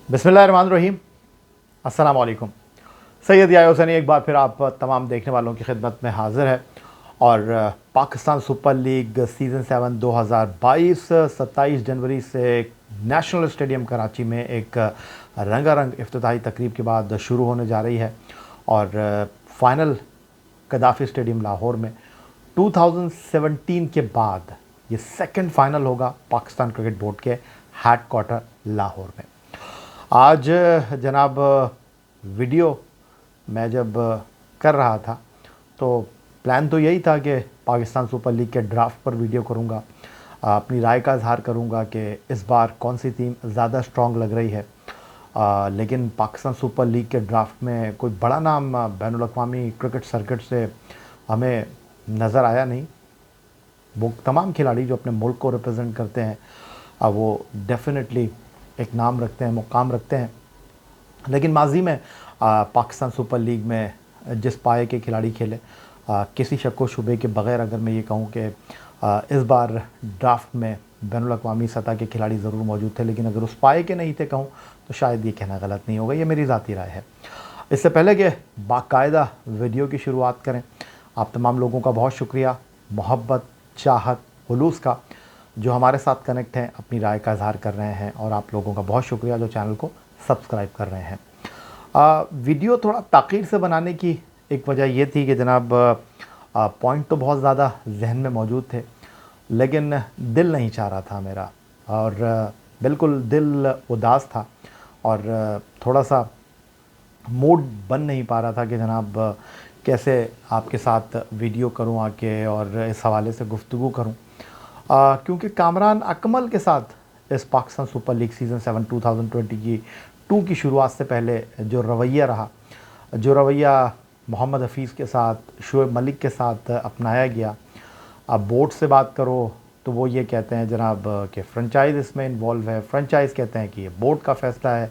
बिस्मिल्लाहिर्रहमानिर्रहीम। अस्सलाम वालेकुम। सैयद याह्या हुसैनी एक बार फिर आप तमाम देखने वालों की खिदमत में हाज़िर है और पाकिस्तान सुपर लीग सीज़न 7 2022 27 जनवरी से नेशनल स्टेडियम कराची में एक रंगारंग इफ्तिताही तकरीब के बाद शुरू होने जा रही है और फाइनल गद्दाफ़ी स्टेडियम लाहौर में 2017 के बाद ये सेकंड फाइनल होगा पाकिस्तान क्रिकेट बोर्ड के हेड क्वार्टर लाहौर में। आज जनाब वीडियो मैं जब कर रहा था तो प्लान तो यही था कि पाकिस्तान सुपर लीग के ड्राफ्ट पर वीडियो करूंगा, अपनी राय का इजहार करूंगा कि इस बार कौन सी टीम ज़्यादा स्ट्रॉन्ग लग रही है। लेकिन पाकिस्तान सुपर लीग के ड्राफ्ट में कोई बड़ा नाम बैनुल-अक़वामी क्रिकेट सर्किट से हमें नज़र आया नहीं। वो तमाम खिलाड़ी जो अपने मुल्क को रिप्रेजेंट करते हैं वो डेफिनेटली एक नाम रखते हैं, मुकाम रखते हैं। लेकिन माजी में पाकिस्तान सुपर लीग में जिस पाए के खिलाड़ी खेले, किसी शक व शुबे के बग़ैर अगर मैं ये कहूँ कि इस बार ड्राफ्ट में बैनुल-अक़वामी सतह के खिलाड़ी ज़रूर मौजूद थे, लेकिन अगर उस पाए के नहीं थे कहूँ तो शायद ये कहना गलत नहीं होगा। ये मेरी ज़ाती राय है। इससे पहले कि बाकायदा वीडियो की शुरुआत करें, आप तमाम लोगों का बहुत शुक्रिया, मोहब्बत, चाहत, खुलूस का, जो हमारे साथ कनेक्ट हैं, अपनी राय का इज़हार कर रहे हैं, और आप लोगों का बहुत शुक्रिया जो चैनल को सब्सक्राइब कर रहे हैं। वीडियो थोड़ा ताख़ीर से बनाने की एक वजह ये थी कि जनाब पॉइंट तो बहुत ज़्यादा जहन में मौजूद थे, लेकिन दिल नहीं चाह रहा था मेरा, और बिल्कुल दिल उदास था और थोड़ा सा मूड बन नहीं पा रहा था कि जनाब कैसे आपके साथ वीडियो करूं आके और इस हवाले से गुफ्तगू करूं, क्योंकि कामरान अकमल के साथ इस पाकिस्तान सुपर लीग सीज़न 7 2022 की शुरुआत से पहले जो रवैया रहा, जो रवैया मोहम्मद हफ़ीज़ के साथ, शोएब मलिक के साथ अपनाया गया। अब बोर्ड से बात करो तो वो ये कहते हैं जनाब कि फ्रेंचाइज़ इसमें इन्वॉल्व है, फ्रेंचाइज़ कहते हैं कि ये बोर्ड का फ़ैसला है।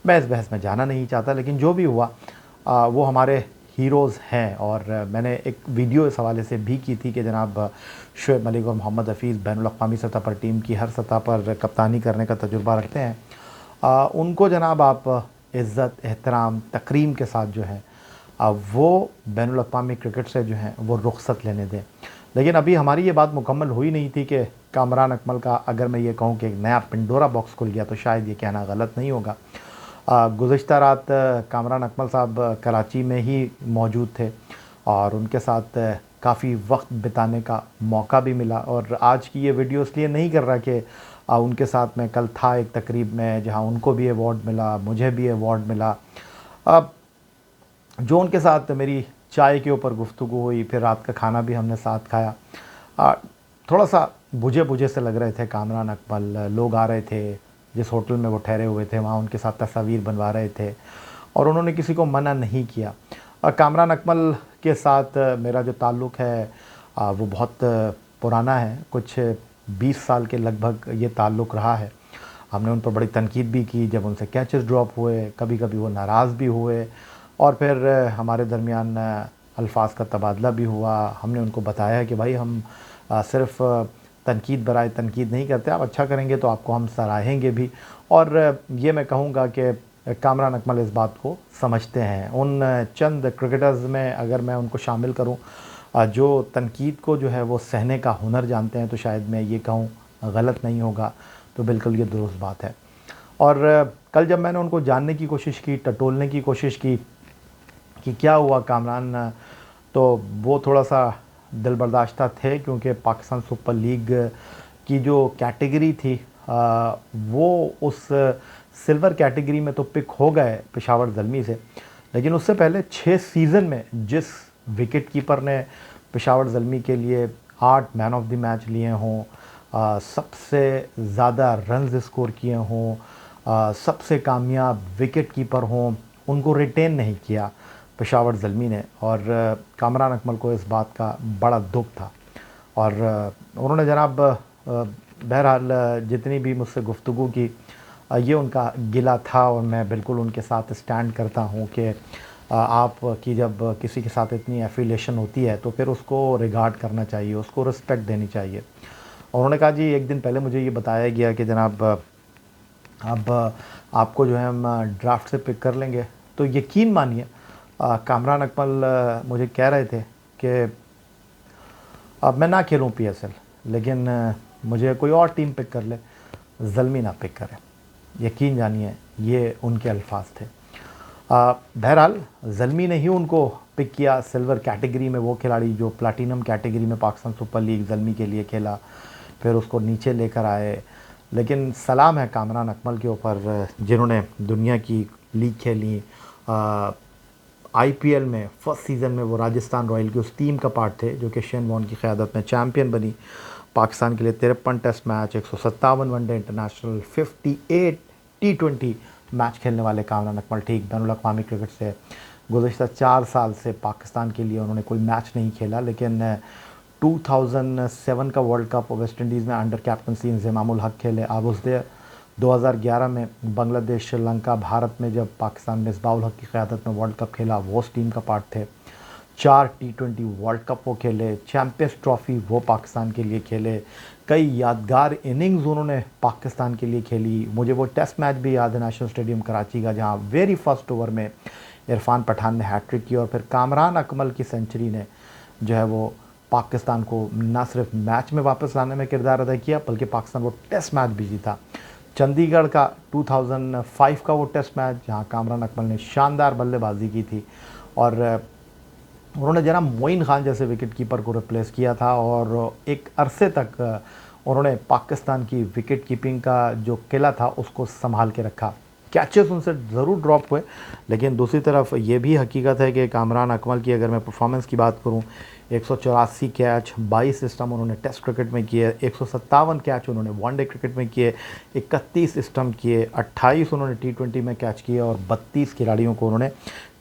मैं इस बहस में जाना नहीं चाहता, लेकिन जो भी हुआ वो हमारे हीरोज़ हैं। और मैंने एक वीडियो इस हवाले से भी की थी कि जनाब शोएब मलिक और मोहम्मद हफ़ीज़ बैनुल-अक़वामी सतह पर टीम की हर सतह पर कप्तानी करने का तजुर्बा रखते हैं। उनको जनाब आप इज़्ज़त, एहतराम, तकरीम के साथ जो है वो बैनुल-अक़वामी क्रिकेट से जो है वो रुख़सत लेने दें। लेकिन अभी हमारी ये बात मुकम्मल हुई नहीं थी कि कामरान अकमल का, अगर मैं ये कहूँ कि एक नया पिंडोरा बॉक्स खुल गया तो शायद ये कहना गलत नहीं होगा। गुज़िश्ता रात कामरान अकमल साहब कराची में ही मौजूद थे और उनके साथ काफ़ी वक्त बिताने का मौका भी मिला। और आज की ये वीडियो इसलिए नहीं कर रहा कि उनके साथ मैं कल था एक तकरीब में जहाँ उनको भी अवार्ड मिला, मुझे भी अवार्ड मिला। जो उनके साथ मेरी चाय के ऊपर गुफ्तगू हुई, फिर रात का खाना भी हमने साथ खाया। थोड़ा सा बुझे बुझे से लग रहे थे कामरान अकमल। लोग आ रहे थे, जिस होटल में वो ठहरे हुए थे वहाँ उनके साथ तस्वीर बनवा रहे थे और उन्होंने किसी को मना नहीं किया। कामरान अकमल के साथ मेरा जो ताल्लुक़ है वो बहुत पुराना है, कुछ 20 साल के लगभग ये ताल्लुक़ रहा है। हमने उन पर बड़ी तनकीद भी की जब उनसे कैचेस ड्रॉप हुए, कभी कभी वो नाराज़ भी हुए और फिर हमारे दरमियान अल्फाज का तबादला भी हुआ। हमने उनको बताया कि भाई हम सिर्फ़ तनकीद बराए तनकीद नहीं करते, आप अच्छा करेंगे तो आपको हम सराहेंगे भी। और ये मैं कहूँगा कि कामरान अकमल इस बात को समझते हैं। उन चंद क्रिकेटर्स में अगर मैं उनको शामिल करूँ जो तनकीद को जो है वो सहने का हुनर जानते हैं, तो शायद मैं ये कहूँ गलत नहीं होगा, तो बिल्कुल ये दुरुस्त बात है। और कल जब मैंने उनको जानने की कोशिश की, टटोलने की कोशिश की कि क्या हुआ कामरान, तो वो थोड़ा सा दिल बर्दाश्ता थे, क्योंकि पाकिस्तान सुपर लीग की जो कैटेगरी थी वो उस सिल्वर कैटेगरी में तो पिक हो गए पेशावर ज़ल्मी से, लेकिन उससे पहले 6 सीज़न में जिस विकेट कीपर ने पेशावर ज़ल्मी के लिए 8 मैन ऑफ द मैच लिए हों, सबसे ज़्यादा रन्स स्कोर किए हों, सबसे कामयाब विकेट कीपर हों, उनको रिटेन नहीं किया पेशावर ज़ल्मी ने। और कामरान अकमल को इस बात का बड़ा दुख था और उन्होंने जनाब बहरहाल जितनी भी मुझसे गुफ्तगू की ये उनका गिला था और मैं बिल्कुल उनके साथ स्टैंड करता हूँ कि आपकी जब किसी के साथ इतनी एफिलिएशन होती है तो फिर उसको रिगार्ड करना चाहिए, उसको रिस्पेक्ट देनी चाहिए। और उन्होंने कहा जी, एक दिन पहले मुझे ये बताया गया कि जनाब अब आपको जो है हम ड्राफ्ट से पिक कर लेंगे। तो यकीन मानिए कामरान अकमल मुझे कह रहे थे कि अब मैं ना खेलूं पीएसएल, लेकिन मुझे कोई और टीम पिक कर ले, ज़ल्मी ना पिक करे। यकीन जानिए ये उनके अल्फाज थे। बहरहाल ज़ल्मी ने ही उनको पिक किया सिल्वर कैटेगरी में, वो खिलाड़ी जो प्लैटिनम कैटेगरी में पाकिस्तान सुपर लीग ज़ल्मी के लिए खेला, फिर उसको नीचे लेकर आए। लेकिन सलाम है कामरान अकमल के ऊपर जिन्होंने दुनिया की लीग खेली। आईपीएल में फर्स्ट सीज़न में वो राजस्थान रॉयल की उस टीम का पार्ट थे जो कि शेन वॉर्न की क़यादत में चैम्पियन बनी। पाकिस्तान के लिए 53 टेस्ट मैच, 157 वनडे इंटरनेशनल, 58 टी20 मैच खेलने वाले कामरान अकमल ठीक बैनुल-अक़वामी क्रिकेट से गुज़श्ता 4 साल से पाकिस्तान के लिए उन्होंने कोई मैच नहीं खेला। लेकिन 2007 का वर्ल्ड कप वेस्ट इंडीज़ में अंडर कैप्टनसी इंज़मामुल हक खेले। I was there. 2011 में बांग्लादेश, श्रीलंका, भारत में जब पाकिस्तान मिसबाह-उल हक की क़यादत में वर्ल्ड कप खेला, वो उस टीम का पार्ट थे। 4 टी20 वर्ल्ड कप वो खेले, चैम्पियंस ट्रॉफ़ी वो पाकिस्तान के लिए खेले। कई यादगार इनिंग्स उन्होंने पाकिस्तान के लिए खेली। मुझे वो टेस्ट मैच भी याद है नेशनल स्टेडियम कराची का, जहाँ वेरी फर्स्ट ओवर में इरफान पठान ने हैट्रिक की और फिर कामरान अकमल की सेंचुरी ने जो है वो पाकिस्तान को ना सिर्फ मैच में वापस लाने में किरदार अदा किया, बल्कि पाकिस्तान वो टेस्ट मैच भी जीता। चंडीगढ़ का 2005 का वो टेस्ट मैच जहां कामरान अकमल ने शानदार बल्लेबाजी की थी और उन्होंने जनाब मोइन खान जैसे विकेट कीपर को रिप्लेस किया था और एक अरसे तक उन्होंने पाकिस्तान की विकेट कीपिंग का जो किला था उसको संभाल के रखा। कैचेस उनसे ज़रूर ड्रॉप हुए, लेकिन दूसरी तरफ ये भी हकीकत है कि कामरान अकमल की अगर मैं परफॉर्मेंस की बात करूं, 184 कैच, 22 स्टंप उन्होंने टेस्ट क्रिकेट में किए, 157 कैच उन्होंने वनडे क्रिकेट में किए, 31 स्टंप किए, 28 उन्होंने टी20 में कैच किए और 32 खिलाड़ियों को उन्होंने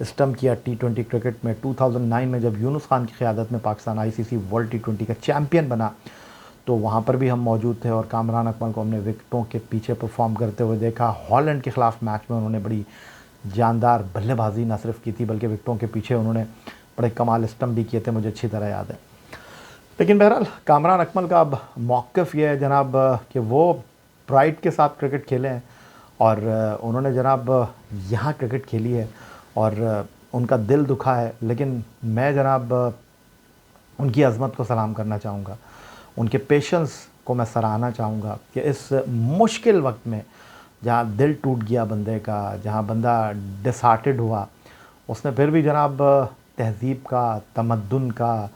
स्टंप किया टी20 क्रिकेट में। 2009 में जब यूनुस खान की क़यादत में पाकिस्तान आईसीसी वर्ल्ड टी20 का चैम्पियन बना, तो वहाँ पर भी हम मौजूद थे और कामरान अकमल को हमने विकेटों के पीछे परफॉर्म करते हुए देखा। हॉलैंड के ख़िलाफ़ मैच में उन्होंने बड़ी जानदार बल्लेबाजी न सिर्फ की थी, बल्कि विकेटों के पीछे उन्होंने बड़े कमाल स्टंप भी किए थे, मुझे अच्छी तरह याद है। लेकिन बहरहाल कामरान अकमल का अब मौक़िफ़ ये है जनाब कि वो प्राइड के साथ क्रिकेट खेले हैं और उन्होंने जनाब यहाँ क्रिकेट खेली है और उनका दिल दुखा है। लेकिन मैं जनाब उनकी अज़मत को सलाम करना चाहूँगा, उनके पेशेंस को मैं सराहना चाहूँगा कि इस मुश्किल वक्त में जहाँ दिल टूट गया बंदे का, जहाँ बंदा डिसहार्टेड हुआ, उसने फिर भी जनाब तहज़ीब का, तमद्दुन का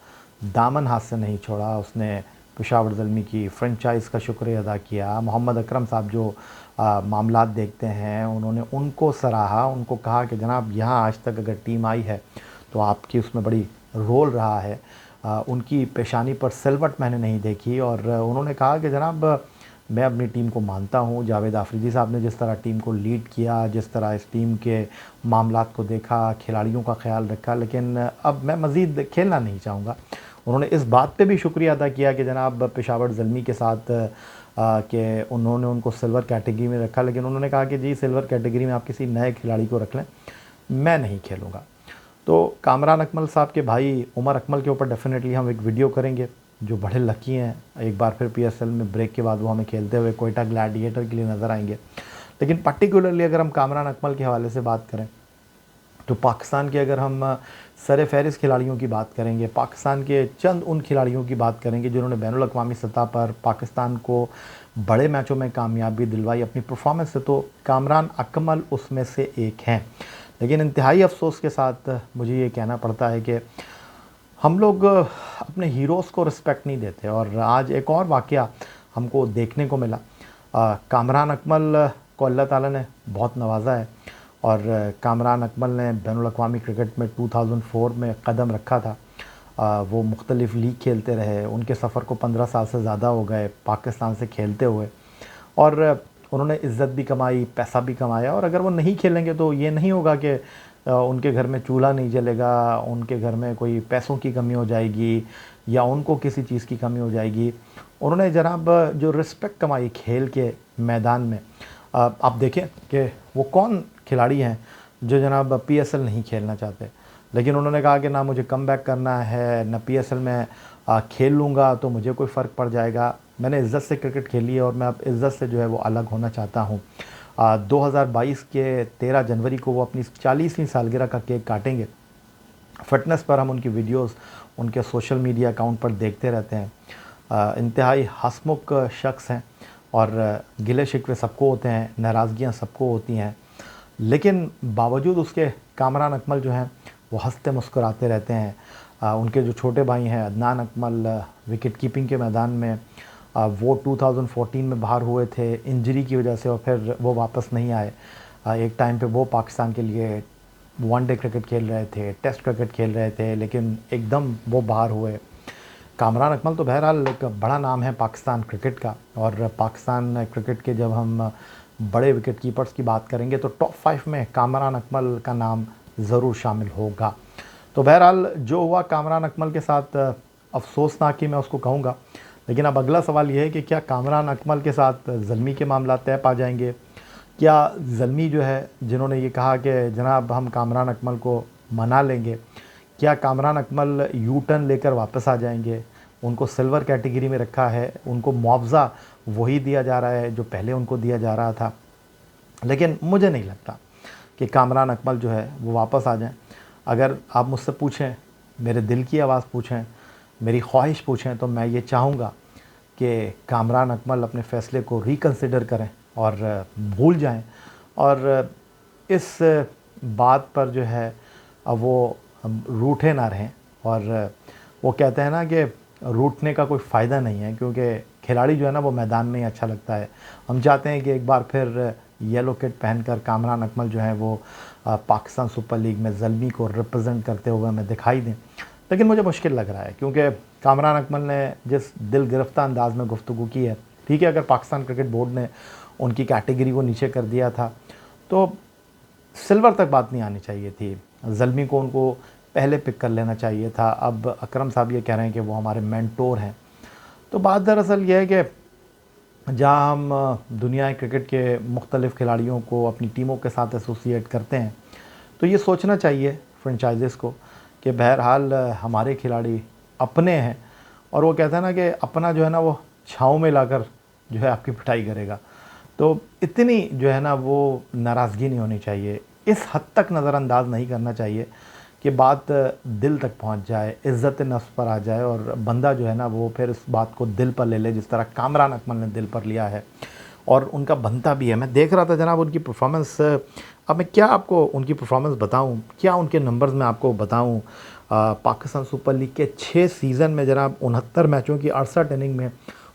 दामन हाथ से नहीं छोड़ा। उसने पेशावर ज़ल्मी की फ्रेंचाइज़ का शुक्रिया अदा किया। मोहम्मद अकरम साहब जो मामलात देखते हैं, उन्होंने उनको सराहा, उनको कहा कि जनाब यहाँ आज तक अगर टीम आई है तो आपकी उसमें बड़ी रोल रहा है। उनकी पेशानी पर सिलवट मैंने नहीं देखी और उन्होंने कहा कि जनाब मैं अपनी टीम को मानता हूँ। जावेद आफरीदी साहब ने जिस तरह टीम को लीड किया, जिस तरह इस टीम के मामलात को देखा, खिलाड़ियों का ख्याल रखा, लेकिन अब मैं मज़ीद खेलना नहीं चाहूँगा। उन्होंने इस बात पे भी शुक्रिया अदा किया कि जनाब पेशावर ज़ल्मी के साथ कि उन्होंने उनको सिल्वर कैटेगरी में रखा, लेकिन उन्होंने कहा कि जी सिल्वर कैटेगरी में आप किसी नए खिलाड़ी को रख लें, मैं नहीं खेलूँगा। तो कामरान अकमल साहब के भाई उमर अकमल के ऊपर डेफिनेटली हम एक वीडियो करेंगे, जो बड़े लकी हैं, एक बार फिर पीएसएल में ब्रेक के बाद वो हमें खेलते हुए कोयटा ग्लैडिएटर के लिए नज़र आएंगे। लेकिन पर्टिकुलरली अगर हम कामरान अकमल के हवाले से बात करें तो पाकिस्तान के अगर हम सर फहरिस्त खिलाड़ियों की बात करेंगे, पाकिस्तान के चंद उन खिलाड़ियों की बात करेंगे जिन्होंने बैनुल-अक़वामी सतह पर पाकिस्तान को बड़े मैचों में कामयाबी दिलवाई अपनी परफॉर्मेंस से, तो कामरान अकमल उसमें से एक हैं। लेकिन इंतहाई अफसोस के साथ मुझे ये कहना पड़ता है कि हम लोग अपने हीरोज़ को रिस्पेक्ट नहीं देते और आज एक और वाक़या हमको देखने को मिला। कामरान अकमल को अल्लाह ताला ने बहुत नवाज़ा है और कामरान अकमल ने बैनुल-अक़वामी क्रिकेट में 2004 में कदम रखा था। वो मुख्तलिफ़ लीग खेलते रहे, उनके सफ़र को 15 साल से ज़्यादा हो गए पाकिस्तान से खेलते हुए और उन्होंने इज़्ज़त भी कमाई, पैसा भी कमाया। और अगर वो नहीं खेलेंगे तो ये नहीं होगा कि उनके घर में चूल्हा नहीं जलेगा, उनके घर में कोई पैसों की कमी हो जाएगी या उनको किसी चीज़ की कमी हो जाएगी। उन्होंने जनाब जो रिस्पेक्ट कमाई खेल के मैदान में, आप देखें कि वो कौन खिलाड़ी हैं जो जनाब पीएसएल नहीं खेलना चाहते, लेकिन उन्होंने कहा कि ना मुझे कमबैक करना है, ना पीएसएल में खेल लूँगा तो मुझे कोई फ़र्क पड़ जाएगा। मैंने इज़्ज़त से क्रिकेट खेली है और मैं अब इज़्ज़त से जो है वो अलग होना चाहता हूँ। 2022 के 13 जनवरी को वो अपनी 40वीं सालगिरह का केक काटेंगे। फ़िटनेस पर हम उनकी वीडियोस उनके सोशल मीडिया अकाउंट पर देखते रहते हैं। इंतहाई हंसमुख शख्स हैं और गिले शिकवे सबको होते हैं, नाराज़गियाँ सबको होती हैं, लेकिन बावजूद उसके कामरान अकमल जो हैं वो हंसते मुस्कुराते रहते हैं। उनके जो छोटे भाई हैं अदनान अकमल विकेट कीपिंग के मैदान में वो 2014 में बाहर हुए थे इंजरी की वजह से और फिर वो वापस नहीं आए। एक टाइम पे वो पाकिस्तान के लिए वनडे क्रिकेट खेल रहे थे, टेस्ट क्रिकेट खेल रहे थे, लेकिन एकदम वो बाहर हुए। कामरान अकमल तो बहरहाल एक बड़ा नाम है पाकिस्तान क्रिकेट का, और पाकिस्तान क्रिकेट के जब हम बड़े विकेट कीपर्स की बात करेंगे तो टॉप 5 में कामरान अकमल का नाम ज़रूर शामिल होगा। तो बहरहाल जो हुआ कामरान अकमल के साथ अफसोसनाक ही मैं उसको कहूँगा, लेकिन अब अगला सवाल ये है कि क्या कामरान अकमल के साथ ज़ल्मी के मामला तय पा जाएंगे? क्या ज़ल्मी जो है जिन्होंने ये कहा कि जनाब हम कामरान अकमल को मना लेंगे, क्या कामरान अकमल यू टर्न लेकर वापस आ जाएंगे? उनको सिल्वर कैटेगरी में रखा है, उनको मुआवज़ा वही दिया जा रहा है जो पहले उनको दिया जा रहा था, लेकिन मुझे नहीं लगता कि कामरान अकमल जो है वो वापस आ जाएं। अगर आप मुझसे पूछें, मेरे दिल की आवाज़ पूछें, मेरी ख्वाहिश पूछें, तो मैं ये चाहूँगा कि कामरान अकमल अपने फ़ैसले को रिकंसिडर करें और भूल जाएं, और इस बात पर जो है वो रूठे ना रहें। और वो कहते हैं ना कि रूठने का कोई फ़ायदा नहीं है, क्योंकि खिलाड़ी जो है ना वो मैदान में ही अच्छा लगता है। हम चाहते हैं कि एक बार फिर येलो किट पहनकर कामरान अकमल जो है वो पाकिस्तान सुपर लीग में ज़ल्मी को रिप्रेजेंट करते हुए हमें दिखाई दें, लेकिन मुझे मुश्किल लग रहा है, क्योंकि कामरान अकमल ने जिस दिल गिरफ्ता अंदाज में गुफ्तगू की है, ठीक है, अगर पाकिस्तान क्रिकेट बोर्ड ने उनकी कैटेगरी को नीचे कर दिया था तो सिल्वर तक बात नहीं आनी चाहिए थी, ज़ल्मी को उनको पहले पिक कर लेना चाहिए था। अब अकरम साहब ये कह रहे हैं कि वो हमारे मेंटोर हैं, तो बात दरअसल ये है कि जहाँ हम दुनिया क्रिकेट के मुख्तलिफ़ खिलाड़ियों को अपनी टीमों के साथ एसोसिएट करते हैं, तो ये सोचना चाहिए फ्रेंचाइज़ेस को कि बहरहाल हमारे खिलाड़ी अपने हैं, और वो कहते हैं ना कि अपना जो है ना वो छाँव में लाकर जो है आपकी पिटाई करेगा। तो इतनी जो है ना वो नाराज़गी नहीं होनी चाहिए, इस हद तक नज़रअंदाज नहीं करना चाहिए कि बात दिल तक पहुंच जाए, इज़्ज़त नफ्स पर आ जाए और बंदा जो है ना वो फिर इस बात को दिल पर ले ले, जिस तरह कामरान अकमल ने दिल पर लिया है, और उनका बनता भी है। मैं देख रहा था जनाब उनकी परफॉर्मेंस, अब मैं क्या आपको उनकी परफॉर्मेंस बताऊं, क्या उनके नंबर्स मैं आपको बताऊं। पाकिस्तान सुपर लीग के 6 सीज़न में जनाब 69 मैचों की 68 इनिंग में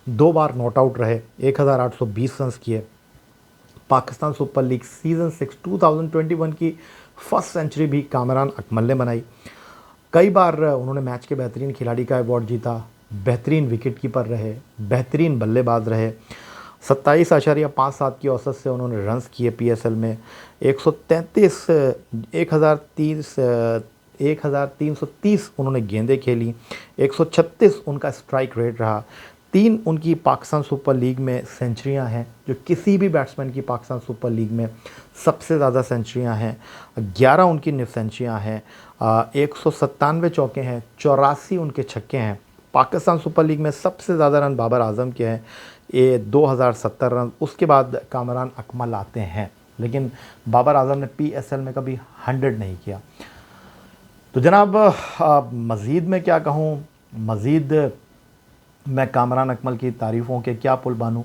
2 बार नॉट आउट रहे, 1820 रन किए। पाकिस्तान सुपर लीग सीज़न 6 2021 की फर्स्ट सेंचुरी भी कामरान अकमल ने बनाई। कई बार उन्होंने मैच के बेहतरीन खिलाड़ी का अवार्ड जीता, बेहतरीन विकेट कीपर रहे, बेहतरीन बल्लेबाज रहे। 27.57 की औसत से उन्होंने रन्स किए पीएसएल में, 133 1330 उन्होंने गेंदें खेली, 136 उनका स्ट्राइक रेट रहा। 3 उनकी पाकिस्तान सुपर लीग में सेंचुरियां हैं, जो किसी भी बैट्समैन की पाकिस्तान सुपर लीग में सबसे ज़्यादा सेंचुरियां हैं। 11 उनकी निफ सेंचुरियाँ हैं, 197 चौके हैं, 84 उनके छक्के हैं। पाकिस्तान सुपर लीग में सबसे ज़्यादा रन बाबर आजम के हैं, ये 2070 रन। उसके बाद कामरान अकमल आते हैं, लेकिन बाबर आजम ने पीएसएल में कभी 100 नहीं किया। तो जनाब मज़ीद मैं क्या कहूँ, मज़ीद मैं कामरान अकमल की तारीफ़ों के क्या पुल बानूँ।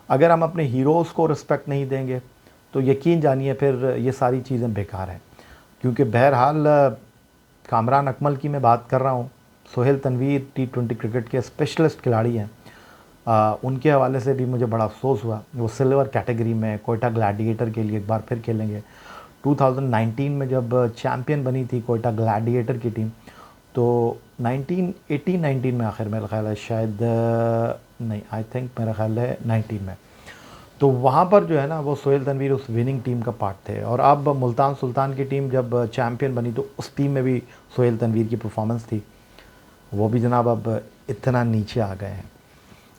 अगर हम अपने हीरोज़ को रिस्पेक्ट नहीं देंगे तो यकीन जानिए फिर ये सारी चीज़ें बेकार हैं, क्योंकि बहरहाल कामरान अकमल की मैं बात कर रहा हूँ। सोहेल तनवीर T20 क्रिकेट के स्पेशलिस्ट खिलाड़ी हैं, उनके हवाले से भी मुझे बड़ा अफसोस हुआ। वो सिल्वर कैटेगरी में कोयटा ग्लैडिएटर के लिए एक बार फिर खेलेंगे। 2019 में जब चैम्पियन बनी थी कोयटा ग्लैडिएटर की टीम, तो 19 में आखिर मेरा ख्याल है, शायद नहीं, आई थिंक मेरा ख्याल है 19 में, तो वहाँ पर जो है ना वो सोहेल तनवीर उस विनिंग टीम का पार्ट थे। और अब मुल्तान सुल्तान की टीम जब चैम्पियन बनी तो उस टीम में भी सोहेल तनवीर की परफॉर्मेंस थी, वो भी जनाब अब इतना नीचे आ गए हैं।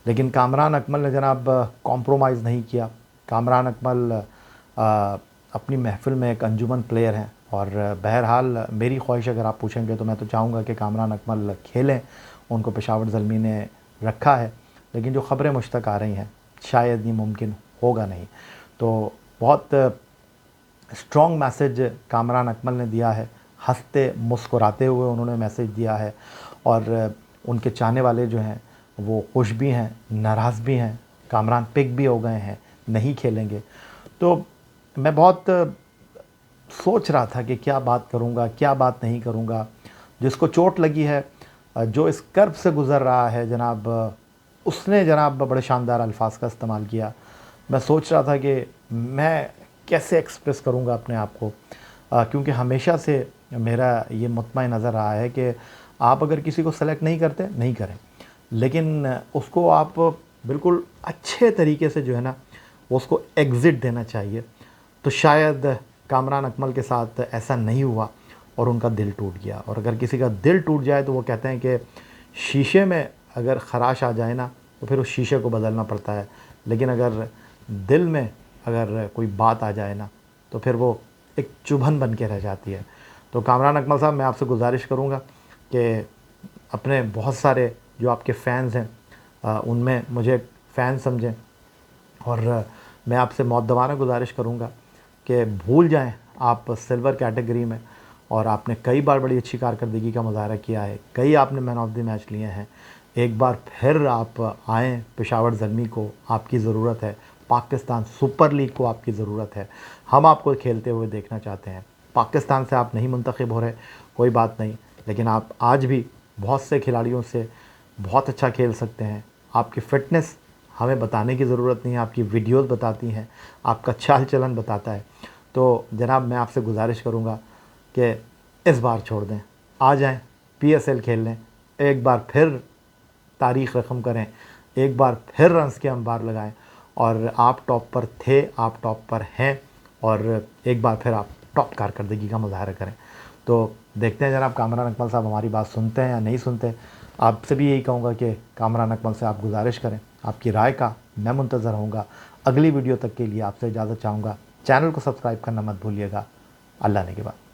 लेकिन कामरान अकमल ने जनाब कॉम्प्रोमाइज़ नहीं किया। कामरान अकमल अपनी महफिल में एक अंजुमन प्लेयर हैं, और बहरहाल मेरी ख्वाहिश अगर आप पूछेंगे तो मैं तो चाहूँगा कि कामरान अकमल खेलें। उनको पेशावर ज़ल्मी ने रखा है, लेकिन जो ख़बरें मुझ तक आ रही हैं शायद ये मुमकिन होगा नहीं। तो बहुत स्ट्रॉन्ग मैसेज कामरान अकमल ने दिया है, हंसते मुस्कुराते हुए उन्होंने मैसेज दिया है और उनके चाहने वाले जो हैं वो खुश भी हैं, नाराज़ भी हैं, कामरान पिक भी हो गए हैं, नहीं खेलेंगे। तो मैं बहुत सोच रहा था कि क्या बात करूँगा, क्या बात नहीं करूँगा। जिसको चोट लगी है, जो इस कर्ब से गुज़र रहा है जनाब, उसने जनाब बड़े शानदार अल्फाज का इस्तेमाल किया। मैं सोच रहा था कि मैं कैसे एक्सप्रेस करूँगा अपने आप को, क्योंकि हमेशा से मेरा ये मुतमईन नज़र रहा है कि आप अगर किसी को सेलेक्ट नहीं करते, नहीं करें, लेकिन उसको आप बिल्कुल अच्छे तरीके से जो है ना, वो उसको एग्ज़िट देना चाहिए। तो शायद कामरान अकमल के साथ ऐसा नहीं हुआ और उनका दिल टूट गया। और अगर किसी का दिल टूट जाए तो वो कहते हैं कि शीशे में अगर ख़राश आ जाए ना, तो फिर उस शीशे को बदलना पड़ता है, लेकिन अगर दिल में अगर कोई बात आ जाए ना, तो फिर वो एक चुभन बन के रह जाती है। तो कामरान अकमल साहब, मैं आपसे गुजारिश करूँगा कि अपने बहुत सारे जो आपके फ़ैन्स हैं, उनमें मुझे फ़ैन समझें और मैं आपसे मौद्दवाना गुजारिश करूँगा कि भूल जाएं आप सिल्वर कैटेगरी में, और आपने कई बार बड़ी अच्छी कारकर्दगी का मुज़ाहरा किया है, कई आपने मैन ऑफ द मैच लिए हैं। एक बार फिर आप आएँ, पेशावर ज़ल्मी को आपकी ज़रूरत है, पाकिस्तान सुपर लीग को आपकी ज़रूरत है। हम आपको खेलते हुए देखना चाहते हैं। पाकिस्तान से आप नहीं मुंतखब हो रहे, कोई बात नहीं, लेकिन आप आज भी बहुत से खिलाड़ियों से बहुत अच्छा खेल सकते हैं। आपकी फ़िटनेस हमें बताने की ज़रूरत नहीं है, आपकी वीडियोज़ बताती हैं, आपका चाल चलन बताता है। तो जनाब, मैं आपसे गुजारिश करूँगा कि इस बार छोड़ दें, आ जाएं, PSL खेल लें, एक बार फिर तारीख़ रकम करें, एक बार फिर रन्स के अंबार लगाएं, और आप टॉप पर थे, आप टॉप पर हैं, और एक बार फिर आप टॉप कारकर्दगी का मुज़ाहरा करें। तो देखते हैं जनाब कामरान अकमल साहब हमारी बात सुनते हैं या नहीं सुनते। आपसे भी यही कहूँगा कि कामरान अकमल से आप गुजारिश करें, आपकी राय का मैं मुंतज़र रहूँगा। अगली वीडियो तक के लिए आपसे इजाज़त चाहूँगा। चैनल को सब्सक्राइब करना मत भूलिएगा। अल्लाह ने के बाद।